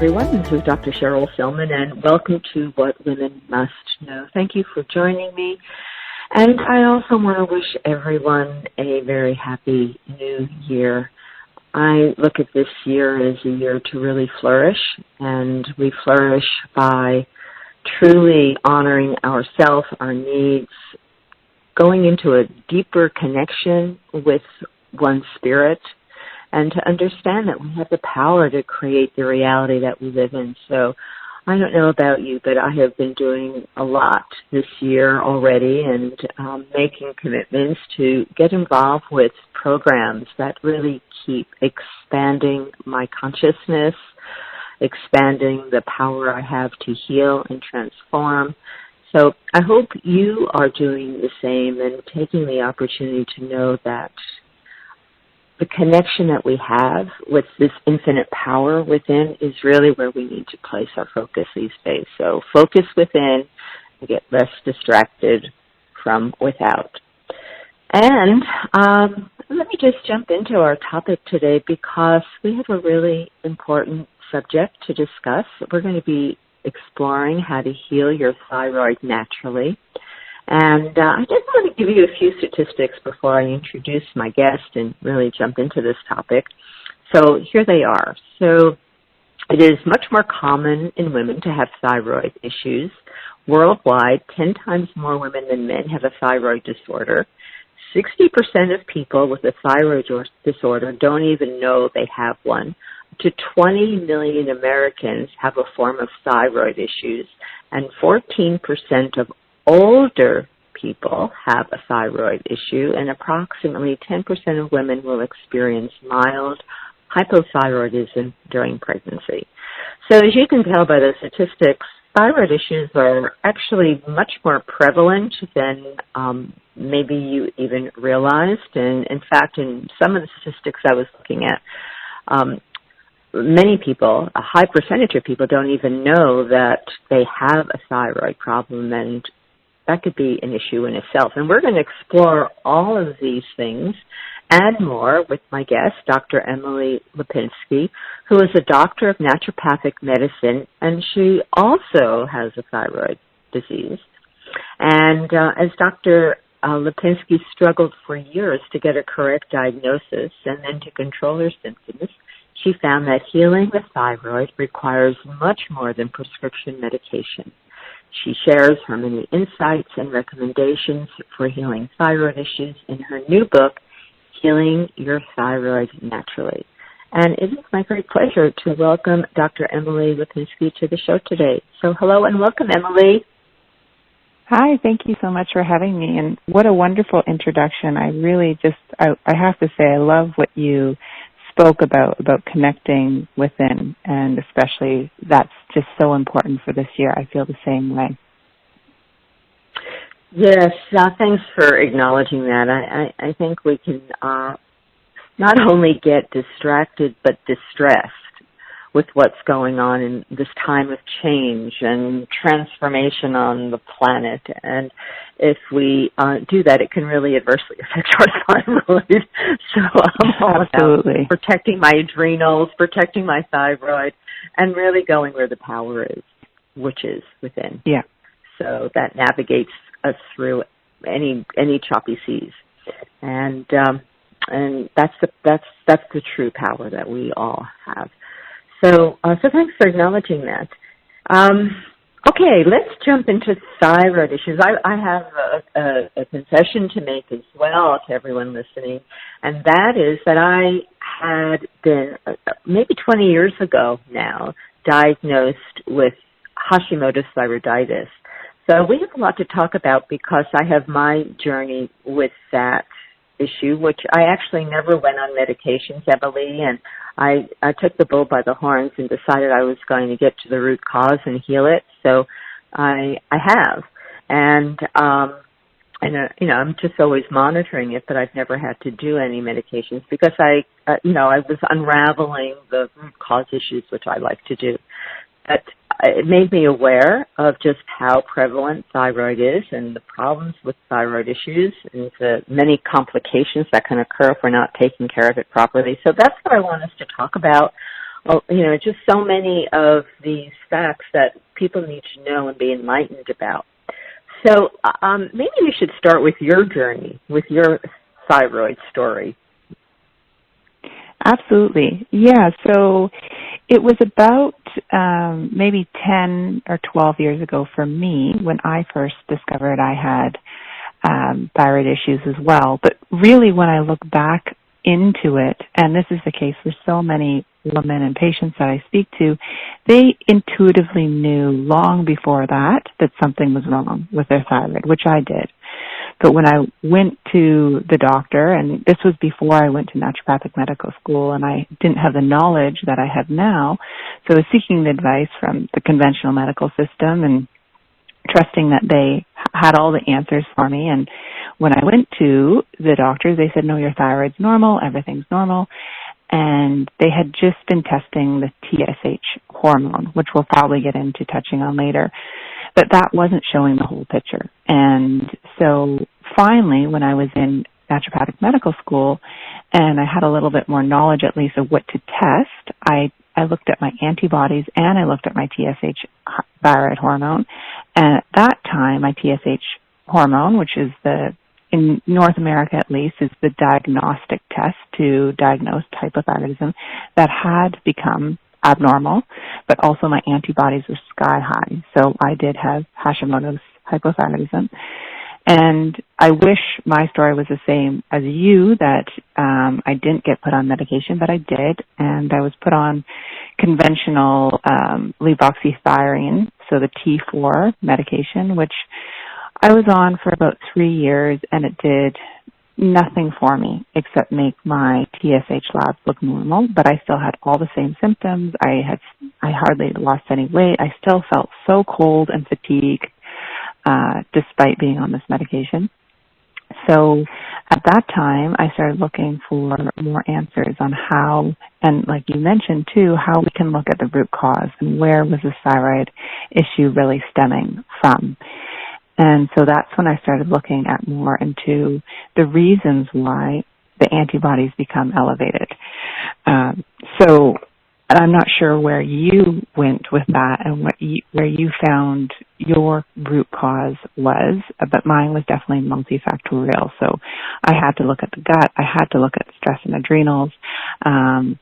everyone. This is Dr. Cheryl Silman, and welcome to What Women Must Know. Thank you for joining me. And I also want to wish everyone a very happy new year. I look at this year as a year to really flourish, and we flourish by truly honoring ourselves, our needs, going into a deeper connection with one's spirit, and to understand that we have the power to create the reality that we live in. So I don't know about you, but I have been doing a lot this year already and making commitments to get involved with programs that really keep expanding my consciousness, expanding the power I have to heal and transform. So I hope you are doing the same and taking the opportunity to know that the connection that we have with this infinite power within is really where we need to place our focus these days. So focus within and get less distracted from without. And let me just jump into our topic today because we have a really important subject to discuss. We're going to be exploring how to heal your thyroid naturally. And I just want to give you a few statistics before I introduce my guest and really jump into this topic. So here they are. So it is much more common in women to have thyroid issues. Worldwide, 10 times more women than men have a thyroid disorder. 60% of people with a thyroid disorder don't even know they have one. Up to 20 million Americans have a form of thyroid issues, and 14% of older people have a thyroid issue, and approximately 10% of women will experience mild hypothyroidism during pregnancy. So as you can tell by the statistics, thyroid issues are actually much more prevalent than maybe you even realized. And in fact, in some of the statistics I was looking at, many people, a high percentage of people, don't even know that they have a thyroid problem, and that could be an issue in itself. And we're going to explore all of these things and more with my guest, Dr. Emily Lipinski, who is a Doctor of Naturopathic Medicine, and she also has a thyroid disease. And as Dr. Lipinski struggled for years to get a correct diagnosis and then to control her symptoms, she found that healing the thyroid requires much more than prescription medication. She shares her many insights and recommendations for healing thyroid issues in her new book, Healing Your Thyroid Naturally. And it is my great pleasure to welcome Dr. Emily Lipinski to the show today. So hello and welcome, Emily. Hi, thank you so much for having me. And what a wonderful introduction. I really I have to say, I love what you spoke about connecting within, and especially that's just so important for this year. I feel the same way. Yes, thanks for acknowledging that. I think we can not only get distracted but distressed with what's going on in this time of change and transformation on the planet. And if we do that, it can really adversely affect our thyroid. So I'm all about protecting my adrenals, protecting my thyroid, and really going where the power is, which is within. Yeah. So that navigates us through any choppy seas. And that's the true power that we all have. So thanks for acknowledging that. Okay, let's jump into thyroid issues. I have a confession to make as well to everyone listening, and that is that I had been, maybe 20 years ago now, diagnosed with Hashimoto's thyroiditis. So we have a lot to talk about because I have my journey with that issue, which I actually never went on medications, Emily, and I took the bull by the horns and decided I was going to get to the root cause and heal it. So I have, and I'm just always monitoring it, but I've never had to do any medications because I was unraveling the root cause issues, which I like to do. But it made me aware of just how prevalent thyroid is and the problems with thyroid issues and the many complications that can occur if we're not taking care of it properly. So that's what I want us to talk about just so many of these facts that people need to know and be enlightened about. So maybe we should start with your journey, with your thyroid story. Absolutely. Yeah, so it was about maybe 10 or 12 years ago for me when I first discovered I had thyroid issues as well. But really when I look back into it, and this is the case for so many women and patients that I speak to, they intuitively knew long before that something was wrong with their thyroid, which I did. But when I went to the doctor, and this was before I went to naturopathic medical school, and I didn't have the knowledge that I have now, so I was seeking the advice from the conventional medical system and trusting that they had all the answers for me. And when I went to the doctors, they said, no, your thyroid's normal, everything's normal. And they had just been testing the TSH hormone, which we'll probably get into touching on later. But that wasn't showing the whole picture. And so finally, when I was in naturopathic medical school and I had a little bit more knowledge at least of what to test, I looked at my antibodies and I looked at my TSH thyroid hormone. And at that time, my TSH hormone, which is in North America at least, is the diagnostic test to diagnose hypothyroidism, that had become abnormal, but also my antibodies were sky high. So I did have Hashimoto's hypothyroidism. And I wish my story was the same as you, that I didn't get put on medication, but I did. And I was put on conventional levothyroxine, so the T4 medication, which I was on for about 3 years, and it did nothing for me except make my TSH labs look normal, but I still had all the same symptoms. I hardly lost any weight. I still felt so cold and fatigued despite being on this medication. So at that time, I started looking for more answers on how, and like you mentioned too, how we can look at the root cause and where was the thyroid issue really stemming from. And so that's when I started looking at more into the reasons why the antibodies become elevated. So I'm not sure where you went with that and where you found your root cause was, but mine was definitely multifactorial. So I had to look at the gut, I had to look at stress and adrenals, and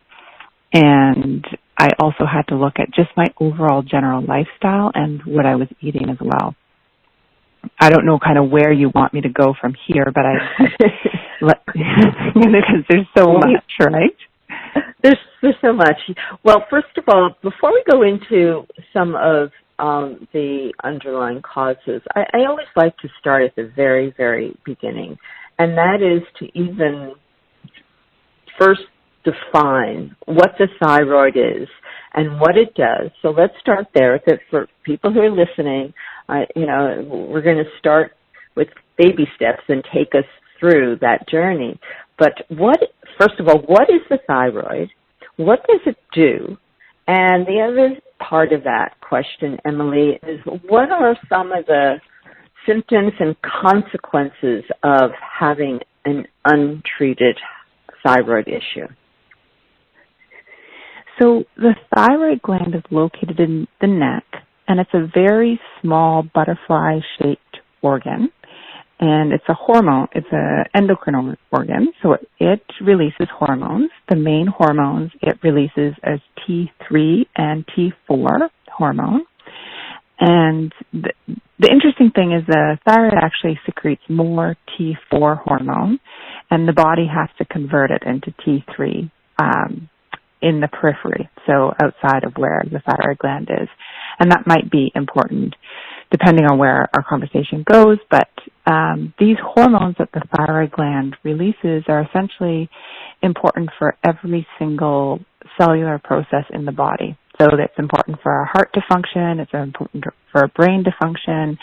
I also had to look at just my overall general lifestyle and what I was eating as well. I don't know kind of where you want me to go from here, but because there's so much, right? There's so much. Well, first of all, before we go into some of the underlying causes, I always like to start at the very, very beginning, and that is to even first define what the thyroid is and what it does. So let's start there. For people who are listening, we're going to start with baby steps and take us through that journey. But first of all, what is the thyroid? What does it do? And the other part of that question, Emily, is what are some of the symptoms and consequences of having an untreated thyroid issue? So the thyroid gland is located in the neck, and it's a very small butterfly-shaped organ. And it's a hormone, it's an endocrine organ, so it releases hormones. The main hormones it releases as T3 and T4 hormone. And the interesting thing is the thyroid actually secretes more T4 hormone, and the body has to convert it into T3 in the periphery, so outside of where the thyroid gland is. And that might be important depending on where our conversation goes, but these hormones that the thyroid gland releases are essentially important for every single cellular process in the body. So that's important for our heart to function, it's important for our brain to function,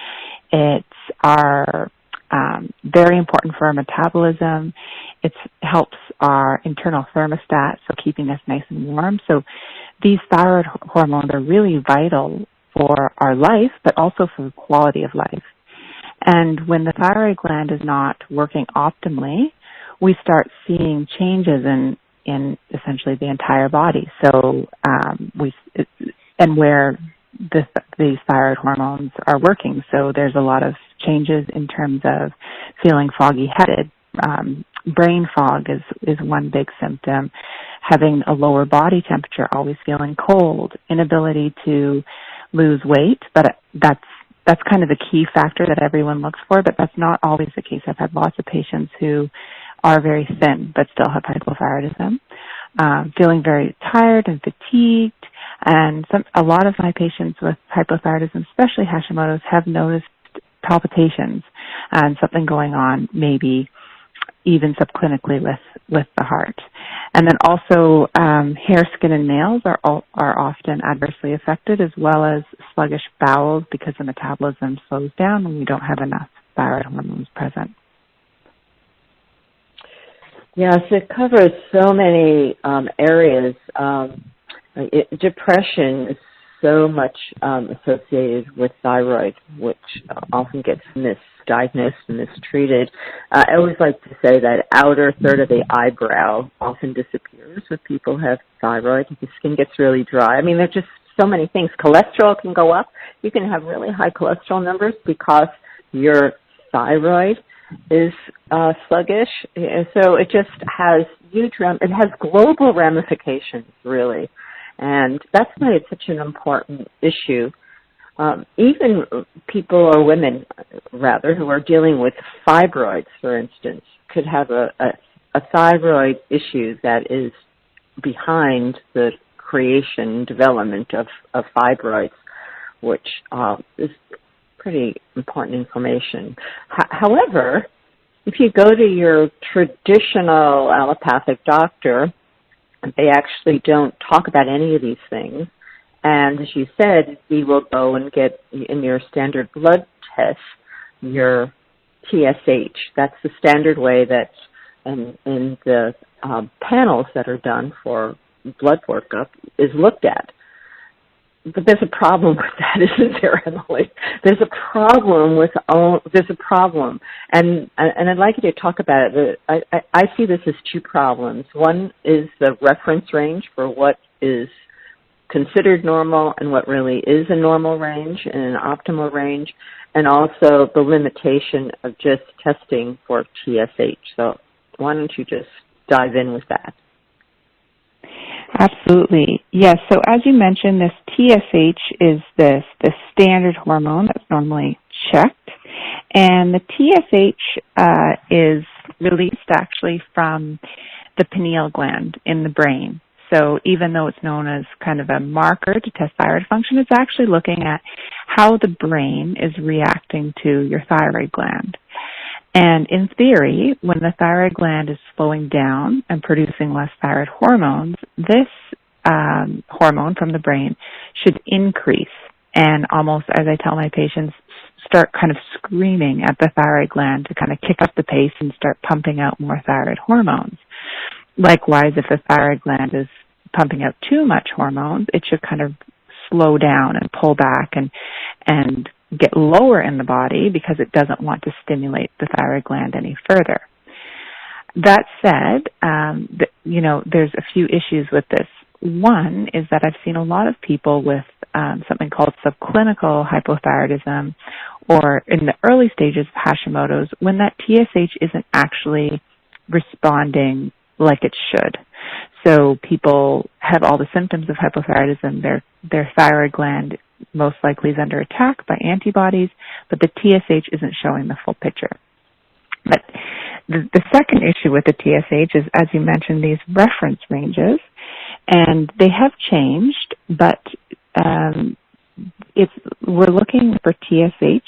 it's very important for our metabolism, it helps our internal thermostat, so keeping us nice and warm. So these thyroid hormones are really vital for our life, but also for the quality of life. And when the thyroid gland is not working optimally, we start seeing changes in in essentially the entire body. So and where these thyroid hormones are working. So there's a lot of changes in terms of feeling foggy-headed. Brain fog is one big symptom. Having a lower body temperature, always feeling cold, inability to lose weight, but that's kind of the key factor that everyone looks for, but that's not always the case. I've had lots of patients who are very thin but still have hypothyroidism, feeling very tired and fatigued, and a lot of my patients with hypothyroidism, especially Hashimoto's, have noticed palpitations and something going on, maybe even subclinically with the heart. And then also hair, skin, and nails are often adversely affected, as well as sluggish bowels because the metabolism slows down when we don't have enough thyroid hormones present. Yes, it covers so many areas. Depression is so much associated with thyroid, which often gets misdiagnosed and mistreated. I always like to say that outer third of the eyebrow often disappears when people have thyroid. The skin gets really dry. I mean, there's just so many things. Cholesterol can go up. You can have really high cholesterol numbers because your thyroid is sluggish. So it just has it has global ramifications, really. And that's why it's such an important issue. Even people or women, rather, who are dealing with fibroids, for instance, could have a thyroid issue that is behind the creation, development of fibroids, which is pretty important information. However, if you go to your traditional allopathic doctor, they actually don't talk about any of these things. And as you said, we will go and get in your standard blood test your TSH. That's the standard way that in the panels that are done for blood workup is looked at. But there's a problem with that, isn't there, Emily? There's a problem. And I'd like you to talk about it. I see this as two problems. One is the reference range for what is considered normal and what really is a normal range and an optimal range, and also the limitation of just testing for TSH. So why don't you just dive in with that? Absolutely. Yes. So as you mentioned, this TSH is the standard hormone that's normally checked. And the TSH is released actually from the pineal gland in the brain. So even though it's known as kind of a marker to test thyroid function, it's actually looking at how the brain is reacting to your thyroid gland. And in theory, when the thyroid gland is slowing down and producing less thyroid hormones, this hormone from the brain should increase and almost, as I tell my patients, start kind of screaming at the thyroid gland to kind of kick up the pace and start pumping out more thyroid hormones. Likewise, if the thyroid gland is pumping out too much hormones, it should kind of slow down and pull back and get lower in the body because it doesn't want to stimulate the thyroid gland any further. That said, there's a few issues with this. One is that I've seen a lot of people with something called subclinical hypothyroidism, or in the early stages of Hashimoto's, when that TSH isn't actually responding like it should. So people have all the symptoms of hypothyroidism. Their thyroid gland most likely is under attack by antibodies, but the TSH isn't showing the full picture. But the second issue with the TSH is, as you mentioned, these reference ranges, and they have changed, but we're looking for TSH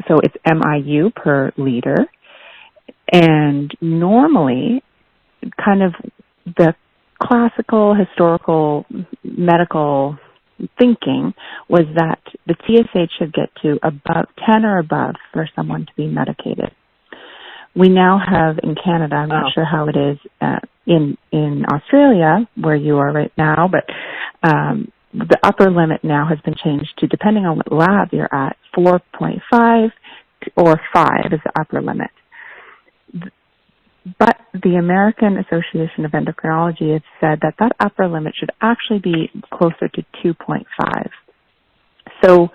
so it's MIU per liter, and normally kind of the classical, historical, medical thinking was that the TSH should get to above 10 or above for someone to be medicated. We now have in Canada, I'm not sure how it is in Australia, where you are right now, but the upper limit now has been changed to, depending on what lab you're at, 4.5 or 5 is the upper limit. But the American Association of Endocrinology has said that that upper limit should actually be closer to 2.5. So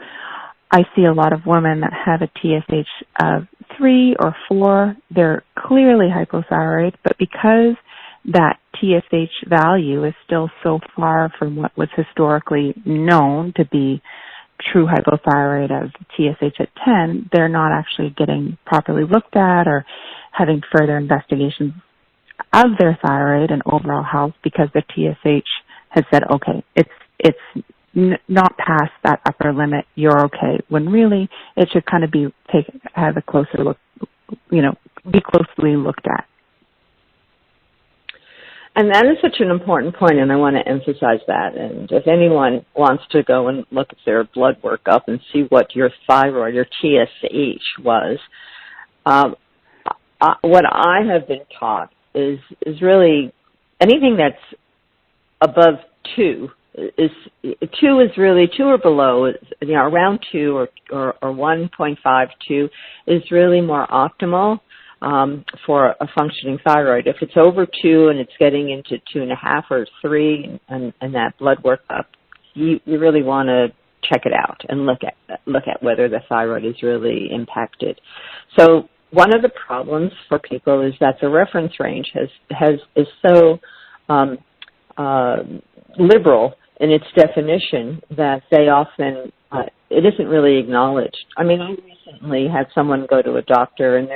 I see a lot of women that have a TSH of 3 or 4. They're clearly hypothyroid, but because that TSH value is still so far from what was historically known to be true hypothyroid as TSH at 10, they're not actually getting properly looked at or having further investigations of their thyroid and overall health because their TSH has said, okay, it's not past that upper limit, you're okay, when really it should kind of have a closer look, be closely looked at. And that is such an important point, and I want to emphasize that. And if anyone wants to go and look at their blood work up and see what your thyroid, your TSH was, what I have been taught is really anything that's above 2 is 2 is really 2 or below, around 2 or 1.52 is really more optimal for a functioning thyroid. If it's over 2 and it's getting into 2.5 or 3 and that blood workup, you really want to check it out and look at whether the thyroid is really impacted. So one of the problems for people is that the reference range is so liberal in its definition that they often it isn't really acknowledged. I mean, I recently had someone go to a doctor and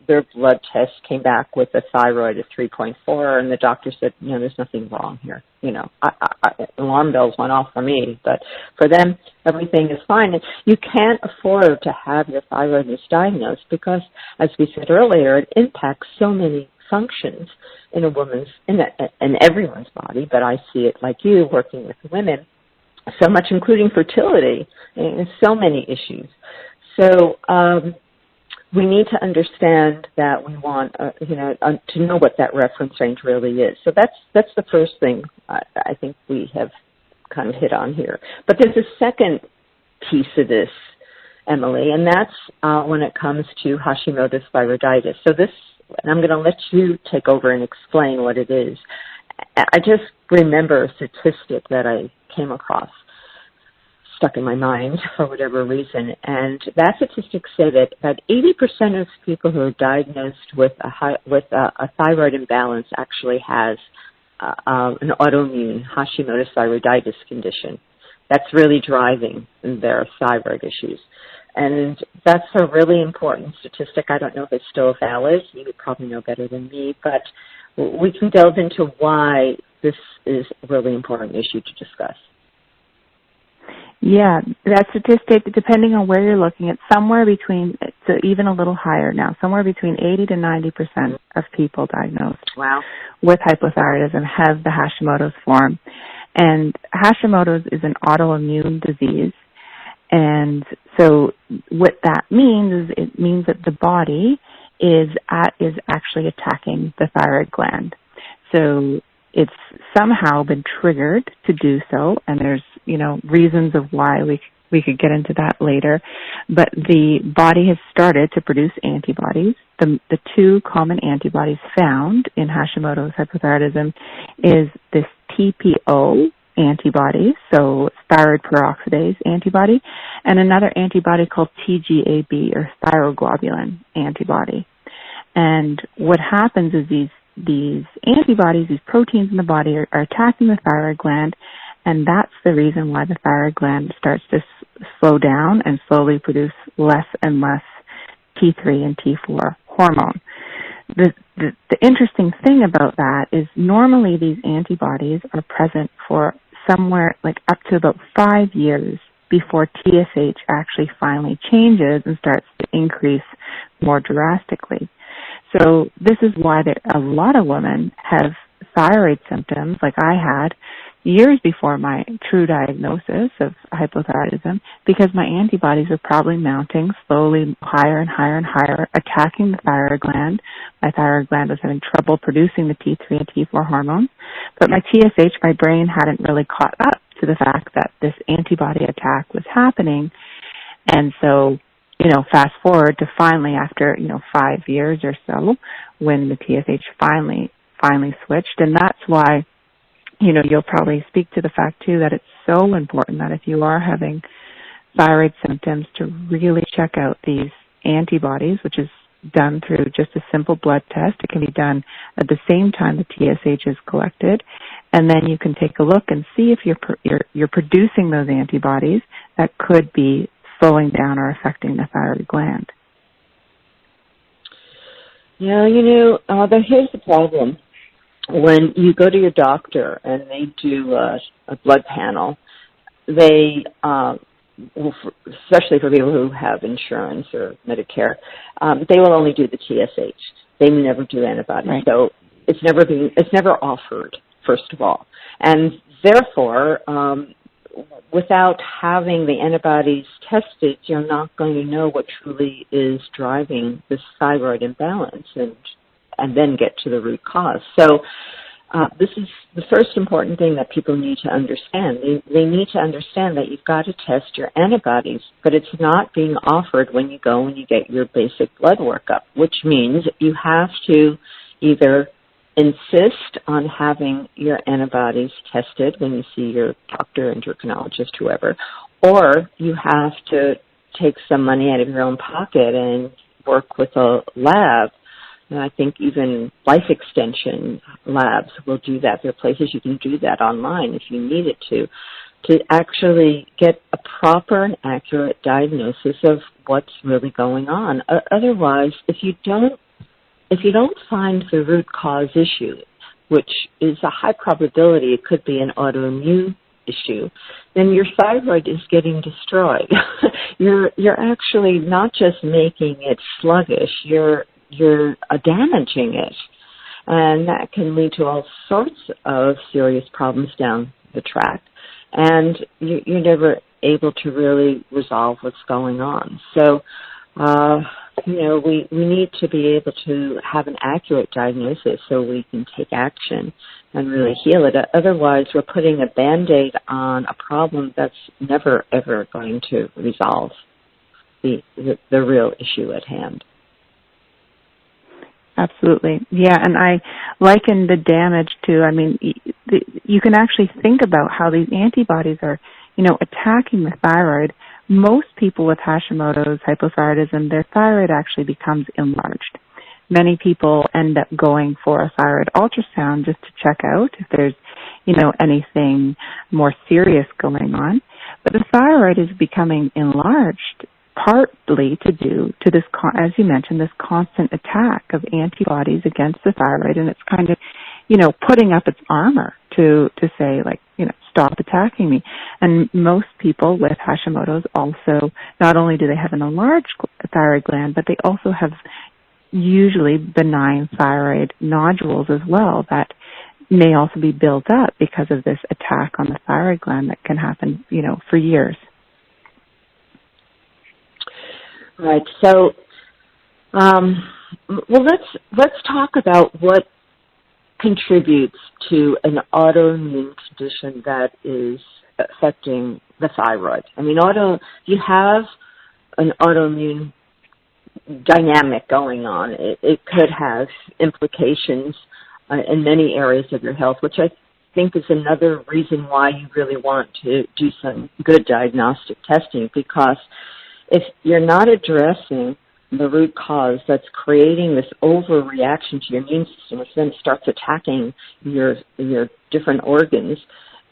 their blood test came back with a thyroid of 3.4, and the doctor said, there's nothing wrong here. Alarm bells went off for me, but for them, everything is fine. And you can't afford to have your thyroid misdiagnosed because, as we said earlier, it impacts so many functions in a woman's, in everyone's body, but I see it like you working with women, so much, including fertility, and so many issues. So we need to understand that we want, to know what that reference range really is. So that's the first thing I think we have kind of hit on here. But there's a second piece of this, Emily, and that's when it comes to Hashimoto's thyroiditis. So this, and I'm going to let you take over and explain what it is. I just remember a statistic that I came across, stuck in my mind for whatever reason, and that statistic said that about 80% of people who are diagnosed with a thyroid imbalance actually has an autoimmune Hashimoto's thyroiditis condition that's really driving their thyroid issues. And that's a really important statistic. I don't know if it's still valid. You would probably know better than me, but we can delve into why this is a really important issue to discuss. Yeah, that statistic, depending on where you're looking, it's somewhere between, so even a little higher now, somewhere between 80 to 90% of people diagnosed with hypothyroidism have the Hashimoto's form. And Hashimoto's is an autoimmune disease. And so what that means is it means that the body is actually attacking the thyroid gland. So it's somehow been triggered to do so, and there's, reasons of why we could get into that later. But the body has started to produce antibodies. The two common antibodies found in Hashimoto's hypothyroidism is this TPO antibody, so thyroid peroxidase antibody, and another antibody called TGAB, or thyroglobulin antibody. And what happens is these antibodies, these proteins in the body are attacking the thyroid gland, and that's the reason why the thyroid gland starts to slow down and slowly produce less and less T3 and T4 hormone. The interesting thing about that is normally these antibodies are present for somewhere like up to about 5 years before TSH actually finally changes and starts to increase more drastically. So this is why a lot of women have thyroid symptoms like I had years before my true diagnosis of hypothyroidism, because my antibodies were probably mounting slowly higher and higher and higher, attacking the thyroid gland. My thyroid gland was having trouble producing the T3 and T4 hormones, but my TSH, my brain hadn't really caught up to the fact that this antibody attack was happening. And so fast forward to finally after, 5 years or so when the TSH finally switched. And that's why, you'll probably speak to the fact too that it's so important that if you are having thyroid symptoms to really check out these antibodies, which is done through just a simple blood test. It can be done at the same time the TSH is collected, and then you can take a look and see if you're producing those antibodies that could be slowing down or affecting the thyroid gland. Yeah, here's the problem. When you go to your doctor and they do a blood panel, they, especially for people who have insurance or Medicare, they will only do the TSH. They never do antibodies. Right. So it's never offered, first of all. And therefore, without having the antibodies tested, you're not going to know what truly is driving this thyroid imbalance and then get to the root cause. So this is the first important thing that people need to understand. They need to understand that you've got to test your antibodies, but it's not being offered when you go and you get your basic blood workup, which means you have to either insist on having your antibodies tested when you see your doctor, endocrinologist, whoever, or you have to take some money out of your own pocket and work with a lab. And I think even life extension labs will do that. There are places you can do that online if you needed to actually get a proper and accurate diagnosis of what's really going on. Otherwise, if you don't find the root cause issue, which is a high probability it could be an autoimmune issue, then your thyroid is getting destroyed. You're actually not just making it sluggish, you're damaging it. And that can lead to all sorts of serious problems down the track. And you're never able to really resolve what's going on. So, we need to be able to have an accurate diagnosis so we can take action and really heal it. Otherwise, we're putting a Band-Aid on a problem that's never, ever going to resolve the real issue at hand. Absolutely. Yeah, and I liken the damage to, you can actually think about how these antibodies are, attacking the thyroid. Most people with Hashimoto's hypothyroidism, their thyroid actually becomes enlarged. Many people end up going for a thyroid ultrasound just to check out if there's, anything more serious going on. But the thyroid is becoming enlarged partly to this, as you mentioned, this constant attack of antibodies against the thyroid, and it's kind of, putting up its armor to say, stop attacking me. And most people with Hashimoto's also, not only do they have an enlarged thyroid gland, but they also have usually benign thyroid nodules as well that may also be built up because of this attack on the thyroid gland that can happen, for years. Right. So, let's talk about what contributes to an autoimmune condition that is affecting the thyroid. You have an autoimmune dynamic going on. It could have implications in many areas of your health, which I think is another reason why you really want to do some good diagnostic testing, because if you're not addressing the root cause that's creating this overreaction to your immune system, which then starts attacking your different organs,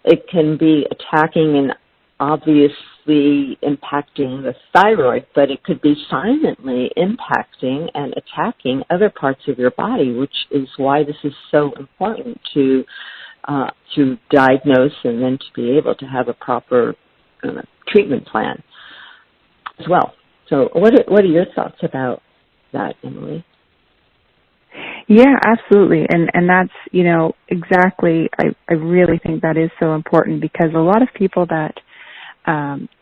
it can be attacking and obviously impacting the thyroid, but it could be silently impacting and attacking other parts of your body, which is why this is so important to diagnose and then to be able to have a proper treatment plan as well. So what are your thoughts about that, Emily? Yeah, absolutely. And that's, exactly, I really think that is so important, because a lot of people that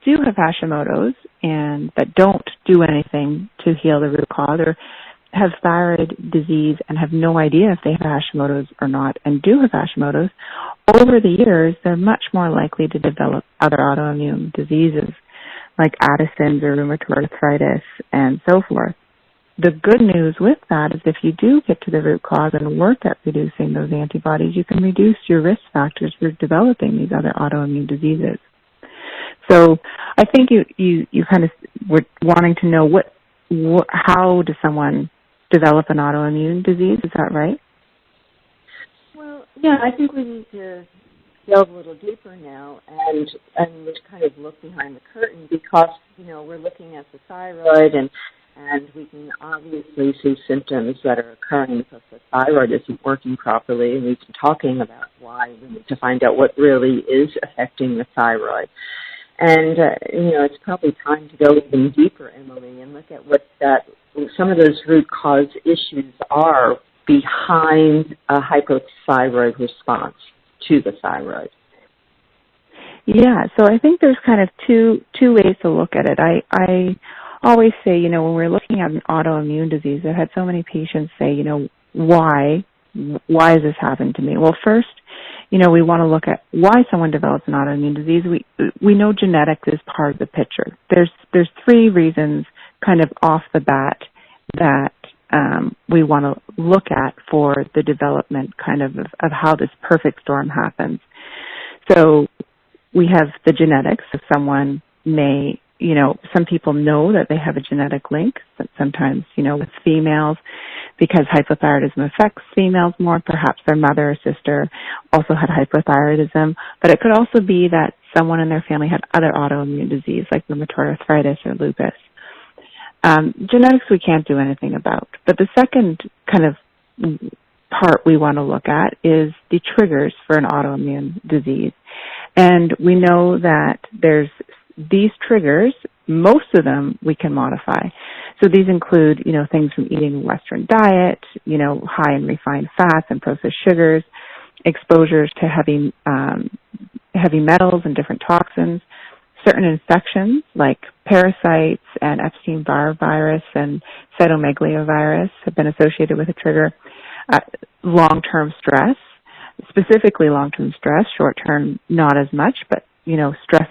do have Hashimoto's and that don't do anything to heal the root cause, or have thyroid disease and have no idea if they have Hashimoto's or not, and do have Hashimoto's, over the years, they're much more likely to develop other autoimmune diseases like Addison's or rheumatoid arthritis and so forth. The good news with that is if you do get to the root cause and work at reducing those antibodies, you can reduce your risk factors for developing these other autoimmune diseases. So I think you kind of were wanting to know how does someone develop an autoimmune disease? Is that right? Well, yeah, I think we need to delve a little deeper now and kind of look behind the curtain because, we're looking at the thyroid and we can obviously see symptoms that are occurring because the thyroid isn't working properly, and we've been talking about why we need to find out what really is affecting the thyroid. And, it's probably time to go even deeper, Emily, and look at what some of those root cause issues are behind a hypothyroid response to the thyroid. Yeah, so I think there's kind of two ways to look at it. I always say, when we're looking at an autoimmune disease, I've had so many patients say, why is this happening to me? Well, first, we want to look at why someone develops an autoimmune disease. We know genetics is part of the picture. There's three reasons kind of off the bat that we want to look at for the development kind of how this perfect storm happens. So we have the genetics. So someone may, some people know that they have a genetic link, but sometimes, with females, because hypothyroidism affects females more, perhaps their mother or sister also had hypothyroidism, but it could also be that someone in their family had other autoimmune disease like rheumatoid arthritis or lupus. Genetics we can't do anything about, but the second kind of part we want to look at is the triggers for an autoimmune disease. And we know that there's these triggers, most of them we can modify. So these include, things from eating a Western diet, high in refined fats and processed sugars, exposures to heavy metals and different toxins, certain infections like parasites and Epstein-Barr virus and cytomegalovirus have been associated with a trigger. Long-term stress, specifically long-term stress, short-term not as much, but, stress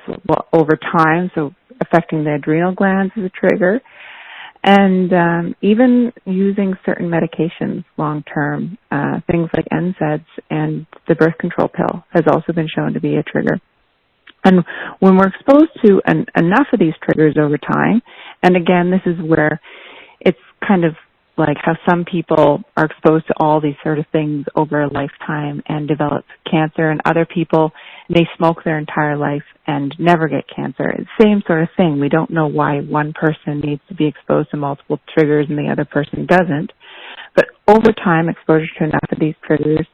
over time, so affecting the adrenal glands is a trigger. And even using certain medications long-term, things like NSAIDs and the birth control pill has also been shown to be a trigger. And when we're exposed to enough of these triggers over time, and again, this is where it's kind of like how some people are exposed to all these sort of things over a lifetime and develop cancer, and other people may smoke their entire life and never get cancer. It's the same sort of thing. We don't know why one person needs to be exposed to multiple triggers and the other person doesn't. But over time, exposure to enough of these triggers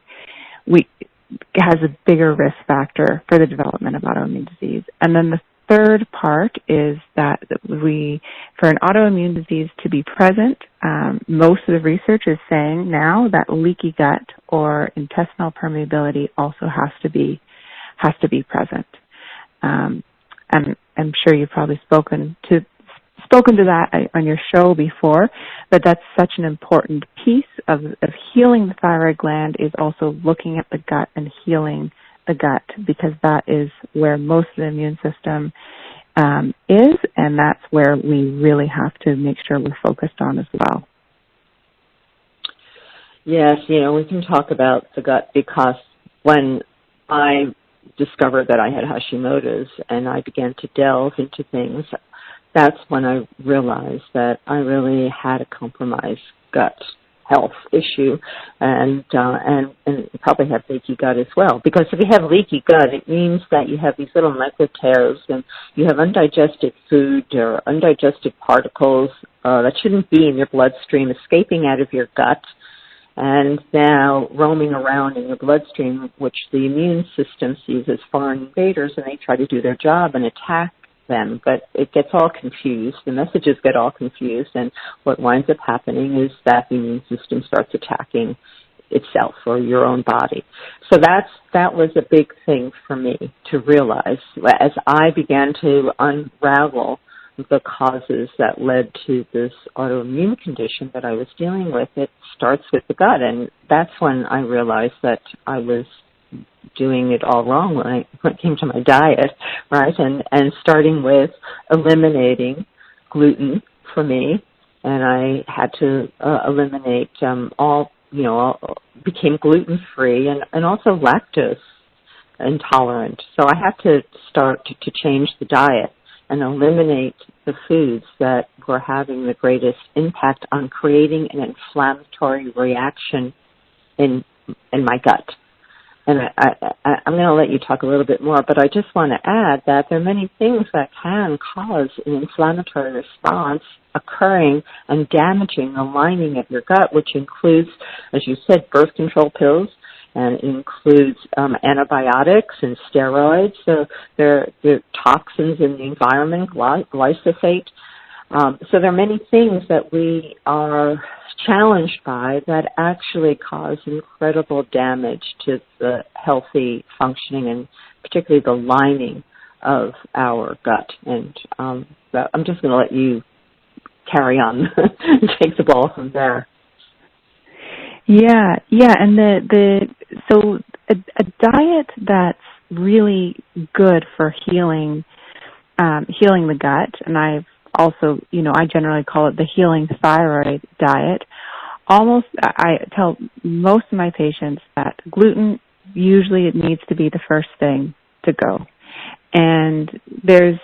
has a bigger risk factor for the development of autoimmune disease. And then the third part is that for an autoimmune disease to be present, most of the research is saying now that leaky gut or intestinal permeability also has to be present. And I'm sure you've probably spoken to that on your show before, but that's such an important piece of healing the thyroid gland is also looking at the gut and healing the gut, because that is where most of the immune system is, and that's where we really have to make sure we're focused on as well. Yes, we can talk about the gut because when I discovered that I had Hashimoto's and I began to delve into things, that's when I realized that I really had a compromised gut health issue and probably have leaky gut as well. Because if you have leaky gut, it means that you have these little micro tears and you have undigested food or undigested particles that shouldn't be in your bloodstream escaping out of your gut and now roaming around in your bloodstream, which the immune system sees as foreign invaders, and they try to do their job and attack them, but it gets all confused. The messages get all confused, and what winds up happening is that the immune system starts attacking itself or your own body. So that was a big thing for me to realize as I began to unravel the causes that led to this autoimmune condition that I was dealing with. It starts with the gut, and that's when I realized that I was doing it all wrong when it came to my diet, right? And starting with eliminating gluten for me, and I had to eliminate became gluten-free and also lactose intolerant. So I had to start to change the diet and eliminate the foods that were having the greatest impact on creating an inflammatory reaction in my gut. And I'm going to let you talk a little bit more, but I just want to add that there are many things that can cause an inflammatory response occurring and damaging the lining of your gut, which includes, as you said, birth control pills, and it includes antibiotics and steroids. So there are toxins in the environment, glyphosate. So there are many things that we are challenged by that actually cause incredible damage to the healthy functioning and particularly the lining of our gut. And I'm just going to let you carry on and take the ball from there. Yeah, and so a diet that's really good for healing the gut, and I've also, I generally call it the healing thyroid diet. I tell most of my patients that gluten usually it needs to be the first thing to go. And there's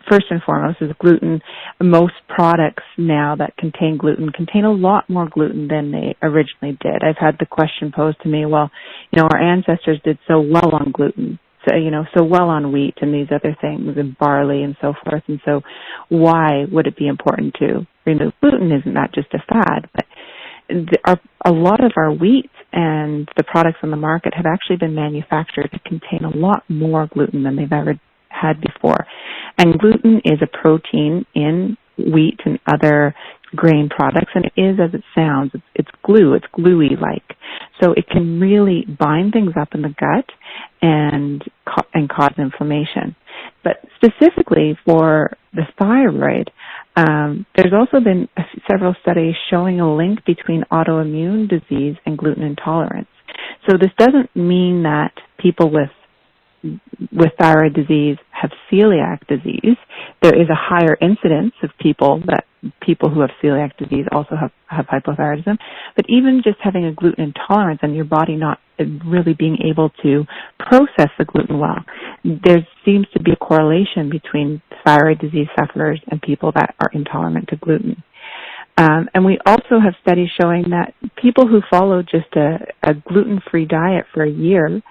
first and foremost is gluten. Most products now that contain gluten contain a lot more gluten than they originally did. I've had the question posed to me, well, our ancestors did so well on gluten, so well on wheat and these other things and barley and so forth. And so why would it be important to remove gluten? Isn't that just a fad? But a lot of our wheat and the products on the market have actually been manufactured to contain a lot more gluten than they've ever had before. And gluten is a protein in wheat and other grain products, and it is as it sounds. It's glue. It's gluey-like. So it can really bind things up in the gut and cause inflammation. But specifically for the thyroid, there's also been several studies showing a link between autoimmune disease and gluten intolerance. So this doesn't mean that people with thyroid disease have celiac disease. There is a higher incidence of people who have celiac disease also have hypothyroidism. But even just having a gluten intolerance and your body not really being able to process the gluten well, there seems to be a correlation between thyroid disease sufferers and people that are intolerant to gluten. And we also have studies showing that people who follow just a gluten-free diet for a year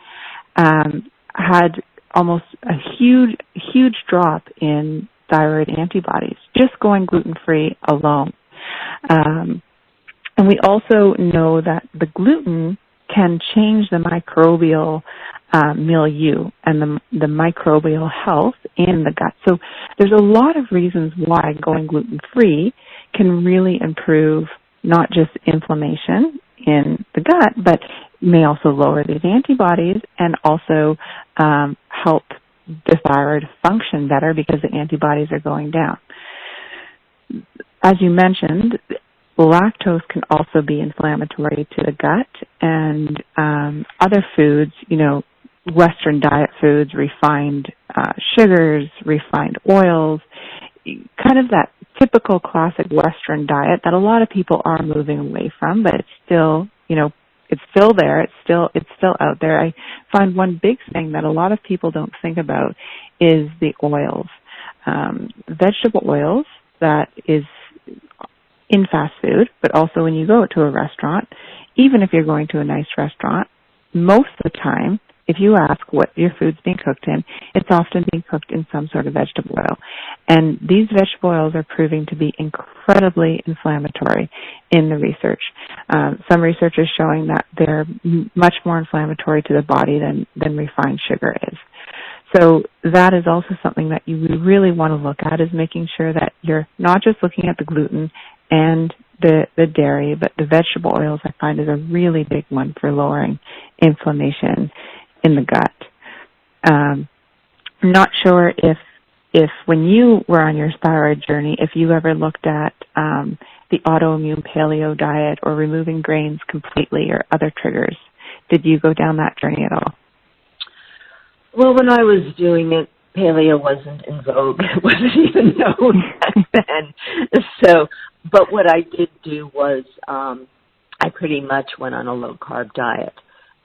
had almost a huge drop in thyroid antibodies, just going gluten-free alone. And we also know that the gluten can change the microbial milieu and the microbial health in the gut. So there's a lot of reasons why going gluten-free can really improve not just inflammation in the gut, but may also lower these antibodies and also help the thyroid function better because the antibodies are going down. As you mentioned, lactose can also be inflammatory to the gut, and other foods, Western diet foods, refined sugars, refined oils, kind of that typical classic Western diet that a lot of people are moving away from, but it's still, it's still there. It's still out there. I find one big thing that a lot of people don't think about is the oils. Vegetable oils that is in fast food, but also when you go to a restaurant, even if you're going to a nice restaurant, most of the time, if you ask what your food's being cooked in, it's often being cooked in some sort of vegetable oil. And these vegetable oils are proving to be incredibly inflammatory in the research. Some research is showing that they're much more inflammatory to the body than refined sugar is. So that is also something that you really want to look at, is making sure that you're not just looking at the gluten and the dairy, but the vegetable oils I find is a really big one for lowering inflammation in the gut. I'm not sure if when you were on your thyroid journey, if you ever looked at the autoimmune paleo diet or removing grains completely or other triggers. did you go down that journey at all? Well, when I was doing it, paleo wasn't in vogue. It wasn't even known back then. So, but what I did do was I pretty much went on a low-carb diet,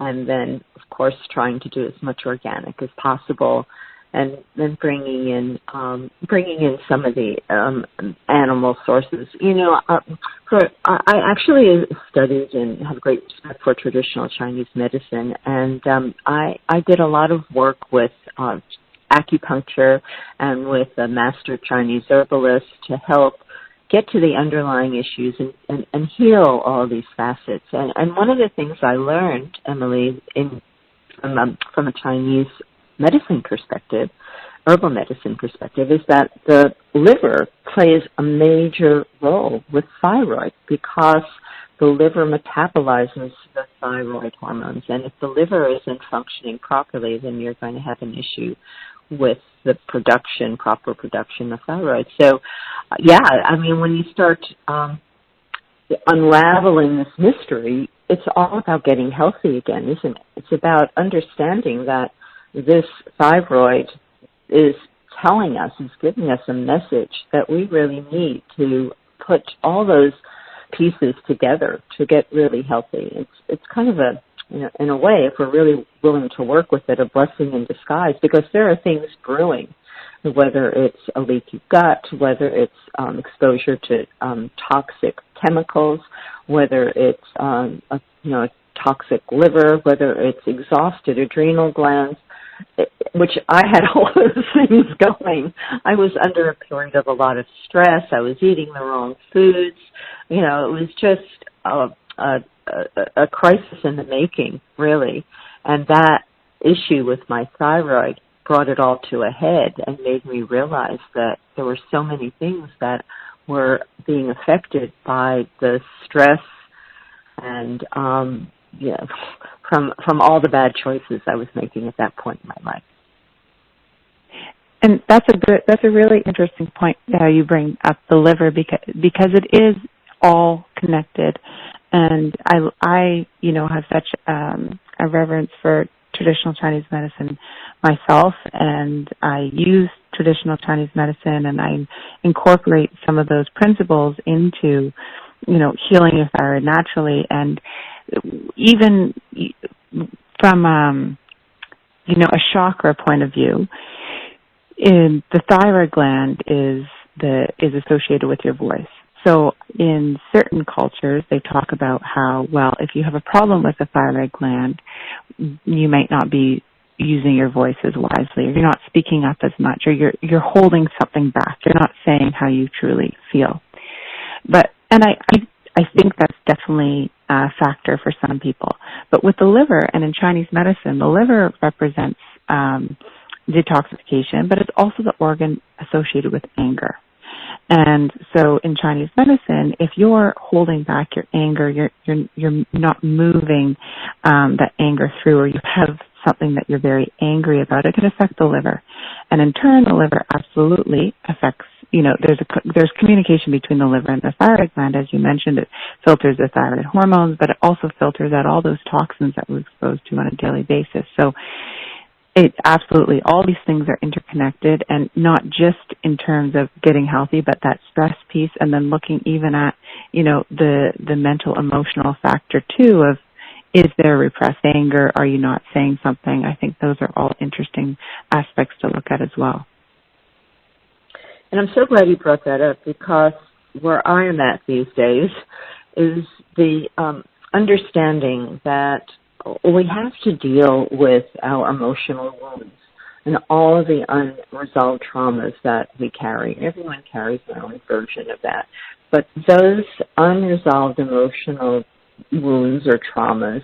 and then, of course, trying to do as much organic as possible, and then bringing in some of the animal sources. You know, I actually studied and have great respect for traditional Chinese medicine, and I did a lot of work with acupuncture and with a master Chinese herbalist to help get to the underlying issues and heal all these facets. And one of the things I learned, Emily, from a Chinese medicine perspective, herbal medicine perspective, is that the liver plays a major role with thyroid because the liver metabolizes the thyroid hormones. And if the liver isn't functioning properly, then you're going to have an issue with the proper production of thyroid. So, yeah, I mean, when you start unraveling this mystery, it's all about getting healthy again, isn't it? It's about understanding that this thyroid is telling us, is giving us a message that we really need to put all those pieces together to get really healthy. It's kind of a, you know, in a way, if we're really willing to work with it, a blessing in disguise, because there are things brewing, whether it's a leaky gut, whether it's exposure to toxic chemicals, whether it's a toxic liver, whether it's exhausted adrenal glands, which I had all those things going. I was under a period of a lot of stress. I was eating the wrong foods. You know, it was just a crisis in the making, really. And that issue with my thyroid brought it all to a head and made me realize that there were so many things that were being affected by the stress and from all the bad choices I was making at that point in my life. And that's a really interesting point how you bring up the liver, because it is all connected. And I have such a reverence for traditional Chinese medicine myself, and I use traditional Chinese medicine, and I incorporate some of those principles into, healing your thyroid naturally. And even from a chakra point of view, the thyroid gland is associated with your voice. So in certain cultures, they talk about how, well, if you have a problem with the thyroid gland, you might not be using your voice as wisely, or you're not speaking up as much, or you're holding something back. You're not saying how you truly feel. And I think that's definitely a factor for some people. But with the liver, and in Chinese medicine, the liver represents detoxification, but it's also the organ associated with anger. And so in Chinese medicine, if you're holding back your anger, you're not moving that anger through, or you have something that you're very angry about, it can affect the liver. And in turn, the liver absolutely affects, there's communication between the liver and the thyroid gland. As you mentioned, it filters the thyroid hormones, but it also filters out all those toxins that we're exposed to on a daily basis. So it's absolutely, all these things are interconnected, and not just in terms of getting healthy, but that stress piece, and then looking even at, the mental, emotional factor too of, is there repressed anger? Are you not saying something? I think those are all interesting aspects to look at as well. And I'm so glad you brought that up, because where I am at these days is the understanding that we have to deal with our emotional wounds and all of the unresolved traumas that we carry. Everyone carries their own version of that. But those unresolved emotional wounds or traumas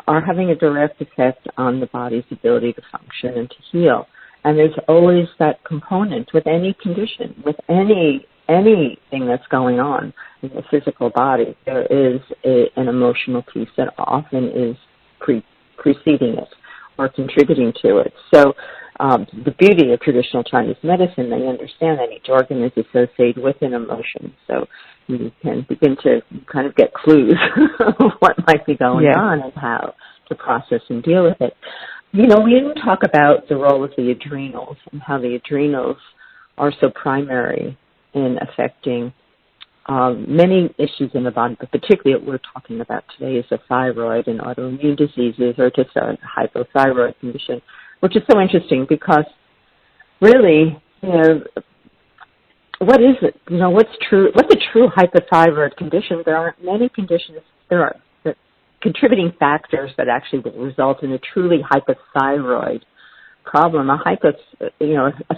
are having a direct effect on the body's ability to function and to heal. And there's always that component with any condition, with anything that's going on in the physical body. There is an emotional piece that often is preceding it or contributing to it. So the beauty of traditional Chinese medicine, they understand that each organ is associated with an emotion. So you can begin to kind of get clues of what might be going on and how to process and deal with it. You know, we didn't talk about the role of the adrenals and how the adrenals are so primary in affecting many issues in the body, but particularly what we're talking about today is the thyroid and autoimmune diseases, or just a hypothyroid condition, which is so interesting because really, you know, what is it? You know, what's a true hypothyroid condition? There aren't many conditions. There are contributing factors that actually will result in a truly hypothyroid problem. A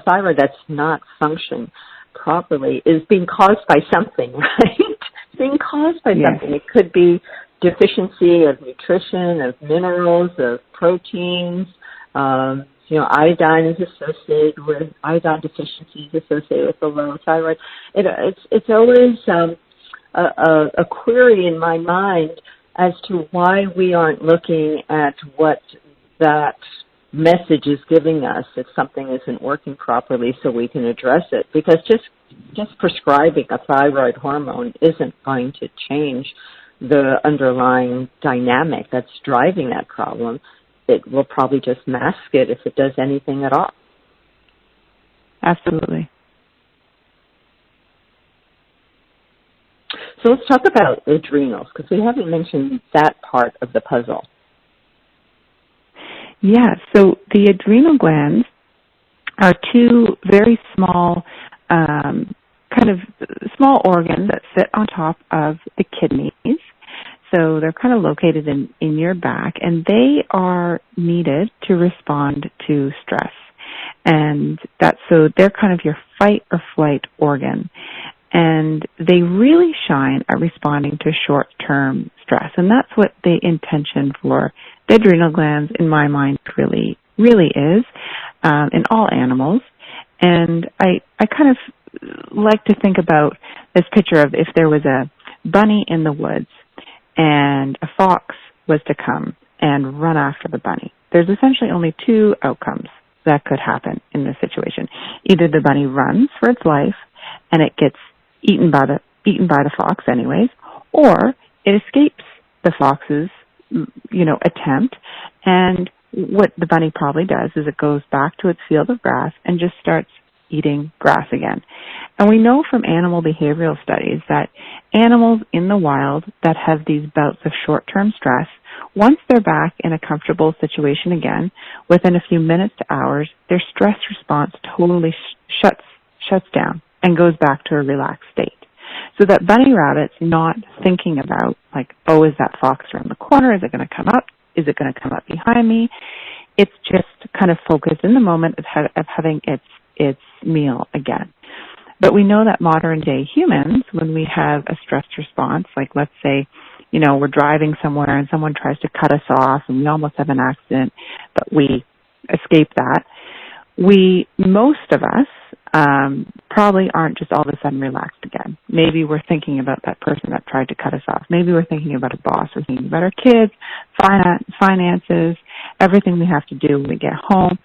thyroid that's not functioning properly is being caused by something, right? It's being caused by something. It could be deficiency of nutrition, of minerals, of proteins. Iodine deficiency is associated with the low thyroid. It's always a query in my mind as to why we aren't looking at what that message is giving us if something isn't working properly so we can address it. Because just prescribing a thyroid hormone isn't going to change the underlying dynamic that's driving that problem. It will probably just mask it if it does anything at all. Absolutely. So let's talk about adrenals, because we haven't mentioned that part of the puzzle. Yeah, so the adrenal glands are two very small, small organs that sit on top of the kidneys. So they're kind of located in your back, and they are needed to respond to stress. And so they're kind of your fight or flight organ. And they really shine at responding to short-term stress. And that's what the intention for the adrenal glands, in my mind, really, really is in all animals. And I kind of like to think about this picture of if there was a bunny in the woods and a fox was to come and run after the bunny. There's essentially only two outcomes that could happen in this situation. Either the bunny runs for its life and it gets eaten by the fox anyways, or it escapes the fox's, attempt, and what the bunny probably does is it goes back to its field of grass and just starts eating grass again. And we know from animal behavioral studies that animals in the wild that have these bouts of short-term stress, once they're back in a comfortable situation again, within a few minutes to hours, their stress response totally shuts down and goes back to a relaxed state. So that bunny rabbit's not thinking about, like, oh, is that fox around the corner? Is it going to come up? Is it going to come up behind me? It's just kind of focused in the moment of having its meal again. But we know that modern day humans, when we have a stress response, like let's say, we're driving somewhere and someone tries to cut us off and we almost have an accident, but we escape that. Most of us, probably aren't just all of a sudden relaxed again. Maybe we're thinking about that person that tried to cut us off. Maybe we're thinking about a boss. We're thinking about our kids, finances, everything we have to do when we get home.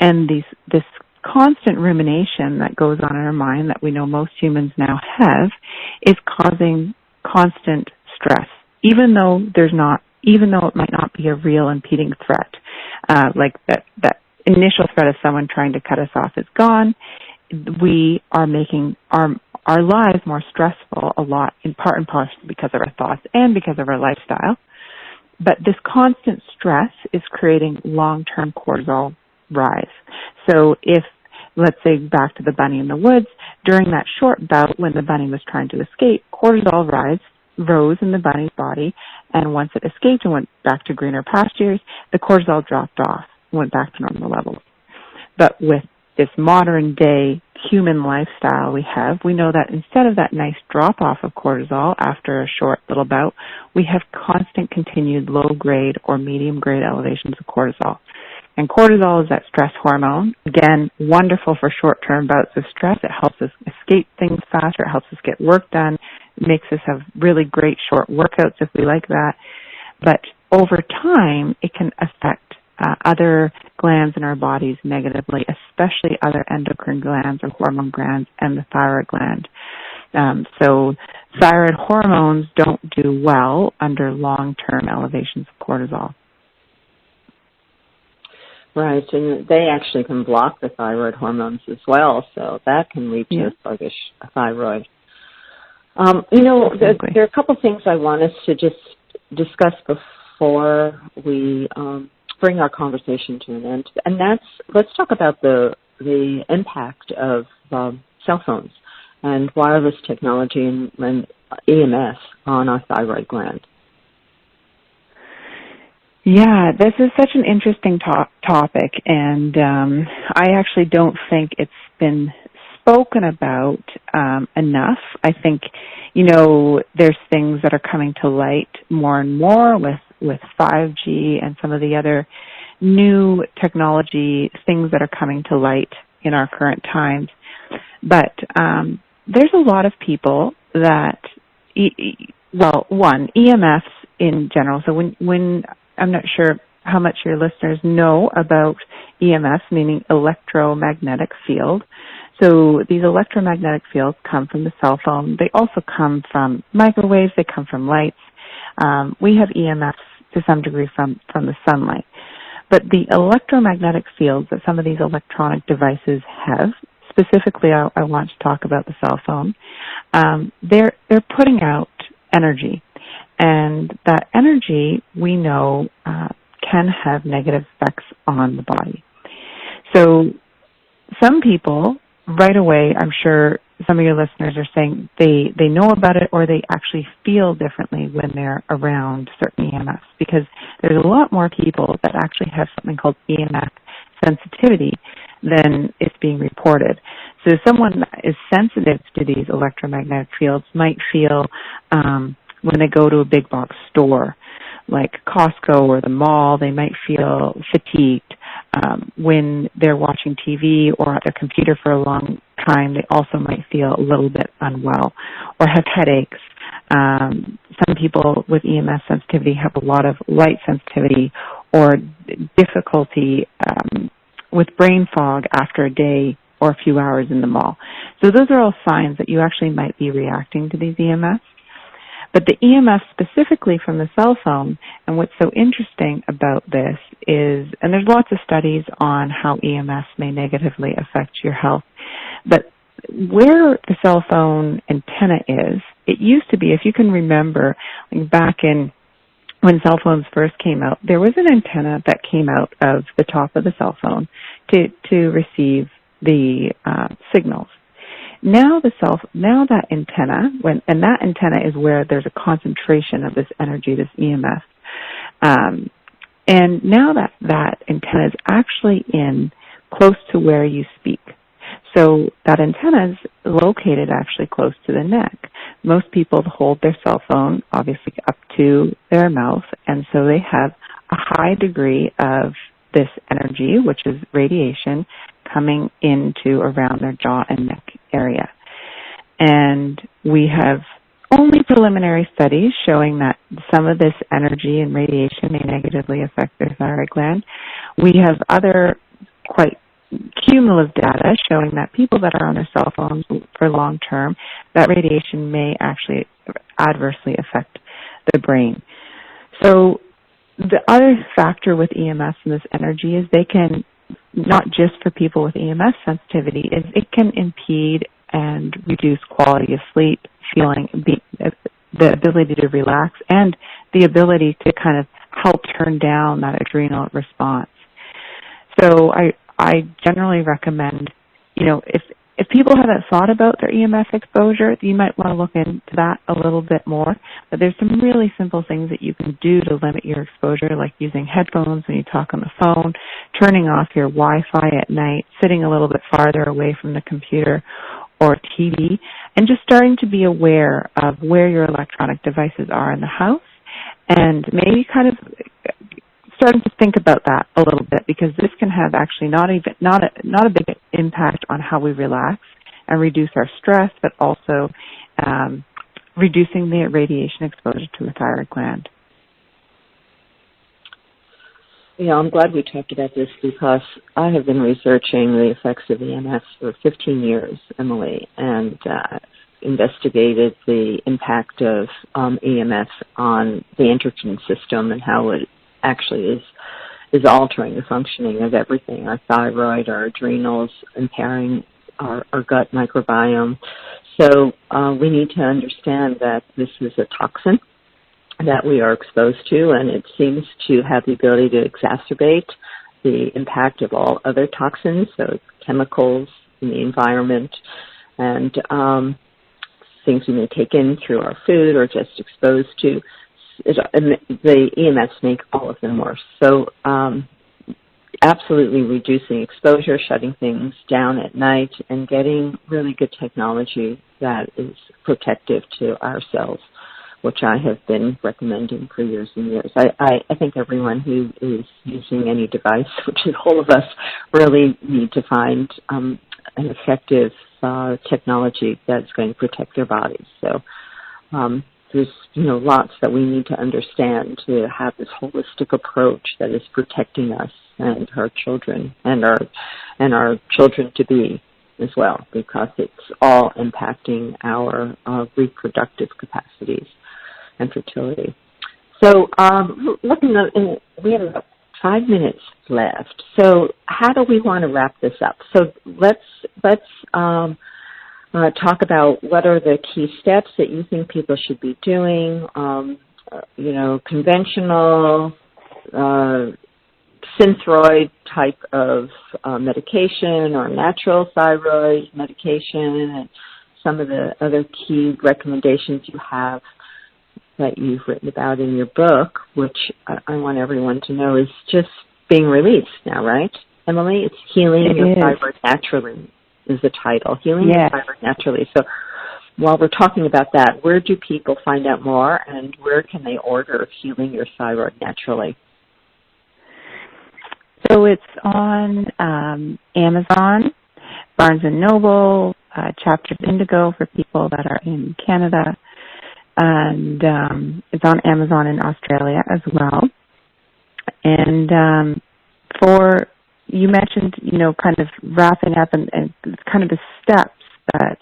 And this constant rumination that goes on in our mind that we know most humans now have is causing constant stress, even though it might not be a real impeding threat. Like that initial threat of someone trying to cut us off is gone. We are making our lives more stressful a lot, in part and parcel because of our thoughts and because of our lifestyle. But this constant stress is creating long-term cortisol rise. So if, let's say, back to the bunny in the woods, during that short bout when the bunny was trying to escape, cortisol rose in the bunny's body, and once it escaped and went back to greener pastures, the cortisol dropped off and went back to normal levels. But with this modern day human lifestyle we know that instead of that nice drop off of cortisol after a short little bout, we have constant continued low grade or medium grade elevations of cortisol. And cortisol is that stress hormone. Again, wonderful for short-term bouts of stress. It helps us escape things faster. It helps us get work done. It makes us have really great short workouts if we like that. But over time, it can affect other glands in our bodies negatively, especially other endocrine glands or hormone glands and the thyroid gland. So thyroid hormones don't do well under long-term elevations of cortisol. Right, and they actually can block the thyroid hormones as well, so that can lead to a sluggish thyroid. There are a couple things I want us to just discuss before we bring our conversation to an end, and let's talk about the impact of cell phones and wireless technology and EMS on our thyroid gland. Yeah, this is such an interesting topic, and I actually don't think it's been spoken about enough. I think, there's things that are coming to light more and more with 5G and some of the other new technology things that are coming to light in our current times. But there's a lot of people that, EMFs in general. So when I'm not sure how much your listeners know about EMFs, meaning electromagnetic field. So these electromagnetic fields come from the cell phone. They also come from microwaves. They come from lights. We have EMFs to some degree from the sunlight. But the electromagnetic fields that some of these electronic devices have, specifically I want to talk about the cell phone, they're putting out energy. And that energy, we know, can have negative effects on the body. So some people, right away, I'm sure some of your listeners are saying they know about it or they actually feel differently when they're around certain EMFs, because there's a lot more people that actually have something called EMF sensitivity than is being reported. So someone that is sensitive to these electromagnetic fields might feel when they go to a big box store like Costco or the mall, they might feel fatigued. When they're watching TV or at their computer for a long time, they also might feel a little bit unwell or have headaches. Some people with EMF sensitivity have a lot of light sensitivity or difficulty with brain fog after a day or a few hours in the mall. So those are all signs that you actually might be reacting to these EMFs. But the EMF specifically from the cell phone, and what's so interesting about this is, and there's lots of studies on how EMFs may negatively affect your health, but where the cell phone antenna is, it used to be, if you can remember, like back in when cell phones first came out, there was an antenna that came out of the top of the cell phone to receive the signals. Now that antenna, and that antenna is where there's a concentration of this energy, this EMF, and now that antenna is actually in close to where you speak. So that antenna is located actually close to the neck. Most people hold their cell phone obviously up to their mouth, and so they have a high degree of this energy, which is radiation, coming into around their jaw and neck area. And we have only preliminary studies showing that some of this energy and radiation may negatively affect their thyroid gland. We have other quite cumulative data showing that people that are on their cell phones for long term, that radiation may actually adversely affect the brain. So the other factor with EMS and this energy is they can, not just for people with EMS sensitivity, is it can impede and reduce quality of sleep, the ability to relax, and the ability to kind of help turn down that adrenal response. So I generally recommend, if people haven't thought about their EMF exposure, you might want to look into that a little bit more. But there's some really simple things that you can do to limit your exposure, like using headphones when you talk on the phone, turning off your Wi-Fi at night, sitting a little bit farther away from the computer or TV, and just starting to be aware of where your electronic devices are in the house, and maybe kind of starting to think about that a little bit, because this can have actually not a big impact on how we relax and reduce our stress, but also reducing the radiation exposure to the thyroid gland. Yeah, I'm glad we talked about this because I have been researching the effects of EMS for 15 years, Emily, and investigated the impact of EMS on the endocrine system and how it actually is is altering the functioning of everything, our thyroid, our adrenals, impairing our gut microbiome. So we need to understand that this is a toxin that we are exposed to, and it seems to have the ability to exacerbate the impact of all other toxins, so chemicals in the environment, and things we may take in through our food or just exposed to. And the EMFs make all of them worse. So absolutely reducing exposure, shutting things down at night, and getting really good technology that is protective to our cells, which I have been recommending for years and years. I think everyone who is using any device, which is all of us, really need to find an effective technology that's going to protect their bodies. So there's lots that we need to understand to have this holistic approach that is protecting us and our children and our children to be as well, because it's all impacting our reproductive capacities and fertility. So we have about 5 minutes left. So how do we want to wrap this up? So let's talk about what are the key steps that you think people should be doing. Conventional Synthroid type of medication or natural thyroid medication, and some of the other key recommendations you have that you've written about in your book, which I want everyone to know is just being released now, right, Emily? It's Healing Your Thyroid Naturally is the title. Healing Your Thyroid Naturally. So while we're talking about that, where do people find out more, and where can they order Healing Your Thyroid Naturally? So it's on Amazon, Barnes & Noble, Chapters Indigo for people that are in Canada, and it's on Amazon in Australia as well. And you mentioned, kind of wrapping up and kind of the steps that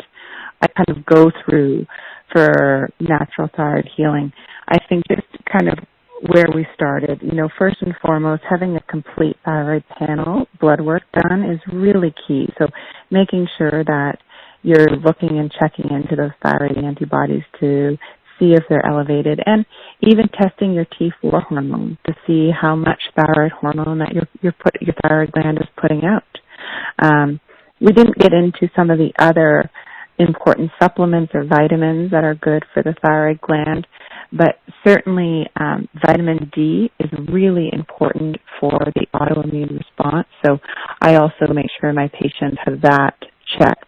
I kind of go through for natural thyroid healing. I think just kind of where we started, first and foremost, having a complete thyroid panel blood work done is really key. So making sure that you're looking and checking into those thyroid antibodies to see if they're elevated, and even testing your T4 hormone to see how much thyroid hormone that your thyroid gland is putting out. We didn't get into some of the other important supplements or vitamins that are good for the thyroid gland, but certainly vitamin D is really important for the autoimmune response. So I also make sure my patients have that checked.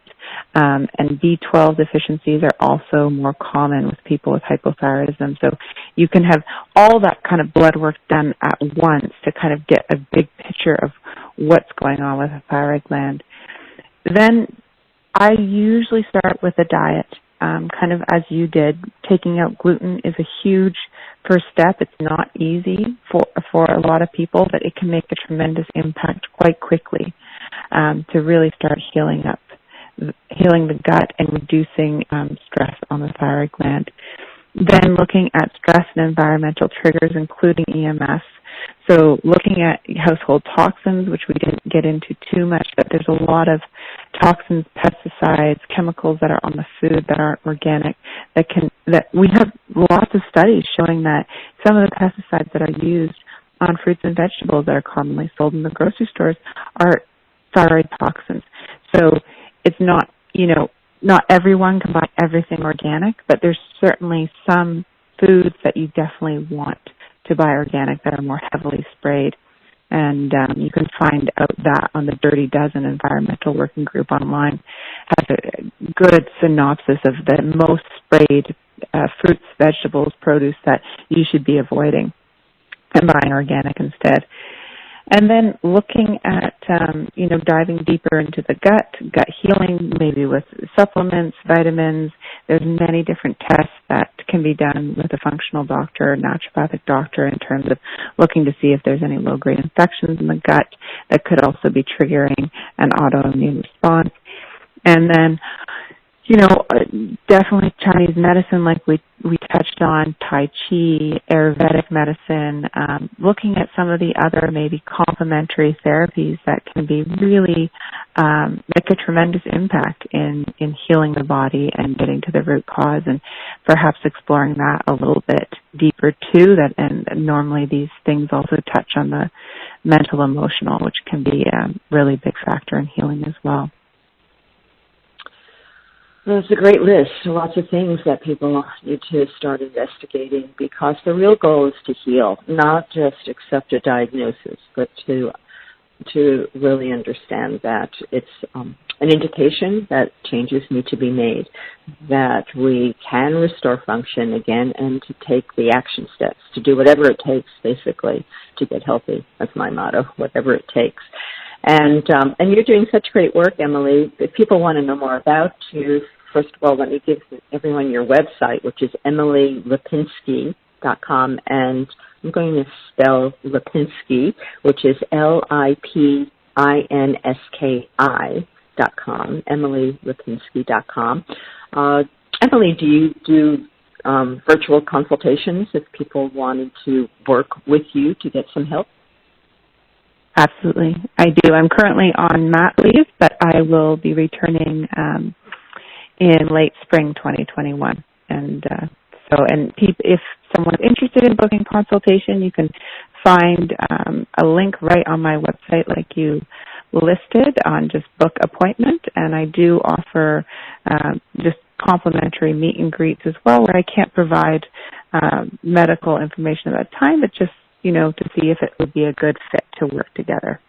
And B12 deficiencies are also more common with people with hypothyroidism. So you can have all that kind of blood work done at once to kind of get a big picture of what's going on with the thyroid gland. Then I usually start with a diet, kind of as you did. Taking out gluten is a huge first step. It's not easy for a lot of people, but it can make a tremendous impact quite quickly to really start healing the gut and reducing stress on the thyroid gland. Then looking at stress and environmental triggers, including EMS. So looking at household toxins, which we didn't get into too much, but there's a lot of toxins, pesticides, chemicals that are on the food that aren't organic, that we have lots of studies showing that some of the pesticides that are used on fruits and vegetables that are commonly sold in the grocery stores are thyroid toxins. So it's not, not everyone can buy everything organic, but there's certainly some foods that you definitely want to buy organic that are more heavily sprayed. And you can find out that on the Dirty Dozen Environmental Working Group online. Has a good synopsis of the most sprayed fruits, vegetables, produce that you should be avoiding and buying organic instead. And then looking at, diving deeper into the gut healing, maybe with supplements, vitamins. There's many different tests that can be done with a functional doctor or naturopathic doctor in terms of looking to see if there's any low-grade infections in the gut that could also be triggering an autoimmune response. And then Definitely Chinese medicine, like we touched on, Tai Chi, Ayurvedic medicine, looking at some of the other maybe complementary therapies that can be really make a tremendous impact in healing the body and getting to the root cause, and perhaps exploring that a little bit deeper too. And normally these things also touch on the mental, emotional, which can be a really big factor in healing as well. Well, it's a great list. Lots of things that people need to start investigating, because the real goal is to heal, not just accept a diagnosis, but to really understand that it's an indication that changes need to be made, that we can restore function again, and to take the action steps, to do whatever it takes, basically, to get healthy. That's my motto, whatever it takes. And you're doing such great work, Emily. If people want to know more about you, first of all, let me give everyone your website, which is EmilyLipinski.com, and I'm going to spell Lipinski, which is LIPINSKI.com, EmilyLipinski.com. Emily, do you do virtual consultations if people wanted to work with you to get some help? Absolutely, I do. I'm currently on mat leave, but I will be returning in late spring 2021. And if someone's interested in booking consultation, you can find a link right on my website, like you listed, on just book appointment. And I do offer just complimentary meet and greets as well, where I can't provide medical information at that time, but just to see if it would be a good fit to work together.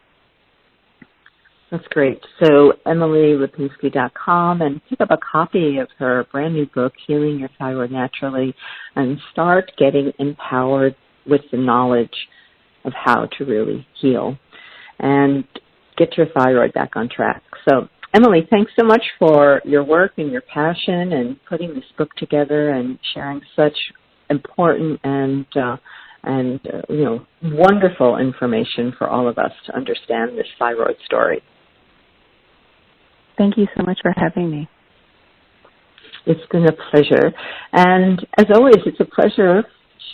That's great. So EmilyLipinski.com, and pick up a copy of her brand new book, Healing Your Thyroid Naturally, and start getting empowered with the knowledge of how to really heal and get your thyroid back on track. So Emily, thanks so much for your work and your passion and putting this book together and sharing such important and wonderful information for all of us to understand this thyroid story. Thank you so much for having me. It's been a pleasure. And as always, it's a pleasure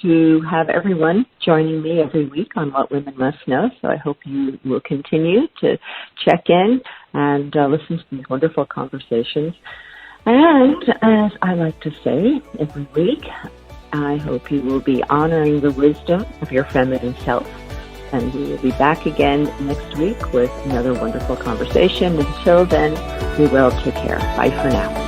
to have everyone joining me every week on What Women Must Know. So I hope you will continue to check in and listen to these wonderful conversations. And as I like to say every week, I hope you will be honoring the wisdom of your feminine self. And we will be back again next week with another wonderful conversation. Until then, we will take care. Bye for now.